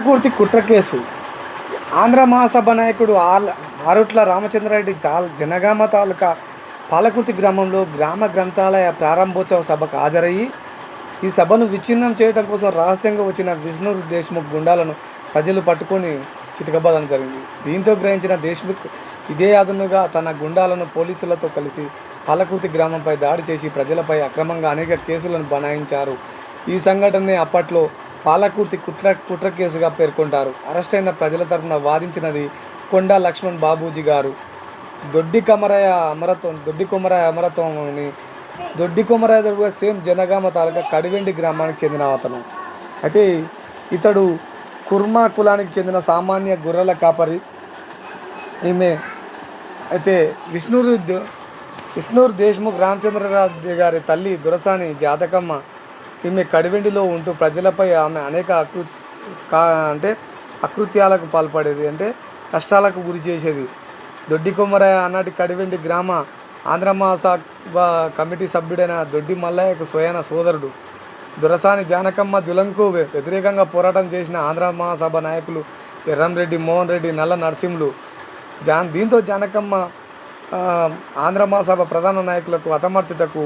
పూర్తి కుట్ర కేసు ఆంధ్ర మహాసభ నాయకుడు ఆరుట్ల రామచంద్రారెడ్డి జనగామ తాలూకా పాలకుర్తి గ్రామంలో గ్రామ గ్రంథాలయ ప్రారంభోత్సవ సభకు హాజరయ్యి ఈ సభను విచ్ఛిన్నం చేయడం కోసం రహస్యంగా వచ్చిన విష్ణు దేశ్ముఖ్ గుండాలను ప్రజలు పట్టుకొని చితకబాదడం జరిగింది. దీంతో గ్రహించిన దేశ్ముఖ్ ఇదే అదునుగా తన గుండాలను పోలీసులతో కలిసి పాలకుర్తి గ్రామంపై దాడి చేసి ప్రజలపై అక్రమంగా అనేక కేసులను బనాయించారు. ఈ సంఘటనే అప్పట్లో పాలకుర్తి కుట్ర కేసుగా పేర్కొంటారు. అరెస్ట్ అయిన ప్రజల తరఫున వాదించినది కొండా లక్ష్మణ్ బాబూజీ గారు. దొడ్డి కొమరయ్య అమరత్వంని దొడ్డి కొమరయ్య కూడా సేమ్ జనగామ తాలూకా కడివెండి గ్రామానికి చెందిన అతను. అయితే ఇతడు కుర్మా కులానికి చెందిన సామాన్య గొర్రెల కాపరి. ఈమె అయితే విష్ణూరు దేశ్ముఖ్ రామచంద్రరాజు గారి తల్లి దొరసాని జాతకమ్మ. ఈమె కడివెండిలో ఉంటూ ప్రజలపై ఆమె అనేక అకృత్యాలకు పాల్పడేది, కష్టాలకు గురి చేసేది. దొడ్డి కొమరయ్య ఆనాటి కడివెండి గ్రామ ఆంధ్ర మహాసభ కమిటీ సభ్యుడైన దొడ్డి మల్లయ్యకు స్వయన సోదరుడు. దొరసాని జానకమ్మ జులంకు వ్యతిరేకంగా పోరాటం చేసిన ఆంధ్ర మహాసభ నాయకులు ఎర్రంరెడ్డి, మోహన్ రెడ్డి, నల్ల నరసింహులు. దీంతో జానకమ్మ ఆంధ్ర మహాసభ ప్రధాన నాయకులకు హతమార్చుటకు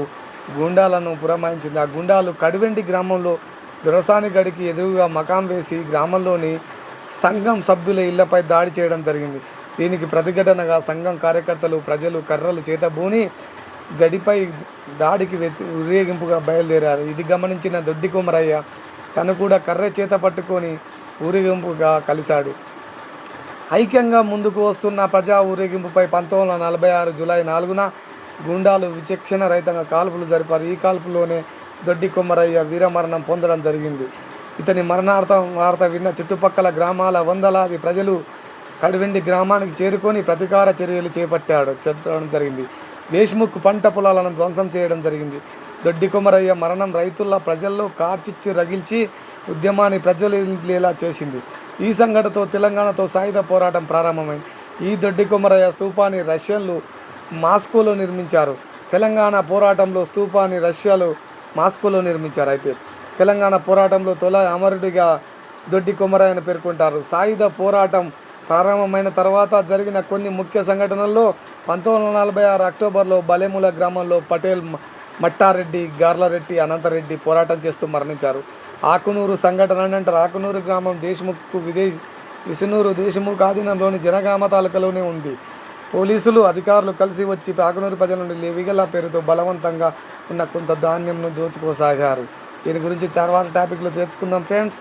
గుండాలను పురమాయించింది. ఆ గుండాలు కడివెండి గ్రామంలో దొరసాని గడికి ఎదురుగా మకాం వేసి గ్రామంలోని సంఘం సభ్యుల ఇళ్లపై దాడి చేయడం జరిగింది. దీనికి ప్రతిఘటనగా సంఘం కార్యకర్తలు, ప్రజలు కర్రలు చేతబూని గడిపై దాడికి ఊరేగింపుగా బయలుదేరారు. ఇది గమనించిన దొడ్డి కొమరయ్య తను కూడా కర్ర చేత పట్టుకొని ఊరేగింపుగా కలిశాడు. ఐక్యంగా ముందుకు వస్తున్న ప్రజా ఊరేగింపుపై 1946 జూలై 4న గుండాలు విచక్షణ రహితంగా కాల్పులు జరిపారు. ఈ కాల్పులోనే దొడ్డి కొమరయ్య వీరమరణం పొందడం జరిగింది. ఇతని మరణార్థం వార్త విన్న చుట్టుపక్కల గ్రామాల వందలాది ప్రజలు కడివెండి గ్రామానికి చేరుకొని ప్రతీకార చర్యలు చేపట్టడం జరిగింది. దేశ్ముఖ్ పంట పొలాలను ధ్వంసం చేయడం జరిగింది. దొడ్డి కొమరయ్య మరణం రైతుల ప్రజల్లో కార్చిచ్చు రగిల్చి ఉద్యమాన్ని ప్రజ్వలింపేలా చేసింది. ఈ సంఘటనతో తెలంగాణతో సాయుధ పోరాటం ప్రారంభమైంది. ఈ దొడ్డి కొమరయ్య స్తూపాన్ని రష్యన్లు మాస్కోలో నిర్మించారు. తెలంగాణ పోరాటంలో స్తూపాన్ని రష్యాలు మాస్కోలో నిర్మించారు. అయితే తెలంగాణ పోరాటంలో తొలి అమరుడిగా దొడ్డి కొమరయ్యను పేర్కొంటారు. సాయుధ పోరాటం ప్రారంభమైన తర్వాత జరిగిన కొన్ని ముఖ్య సంఘటనల్లో 1946 అక్టోబర్లో బలెముల గ్రామంలో పటేల్, మట్టారెడ్డి, గార్లరెడ్డి, అనంతరెడ్డి పోరాటం చేస్తూ మరణించారు. ఆకునూరు సంఘటన అంటారు. ఆకునూరు గ్రామం విష్ణూరు దేశ్ముఖ్ ఆధీనంలోని జనగామ తాలూకాలోనే ఉంది. పోలీసులు అధికారులు కలిసి వచ్చి ఆకునూరు ప్రజల నుండి లేవిగల పేరుతో బలవంతంగా ఉన్న కొంత ధాన్యంను దోచుకోసాగారు. దీని గురించి తర్వాత టాపిక్లో చేర్చుకుందాం ఫ్రెండ్స్.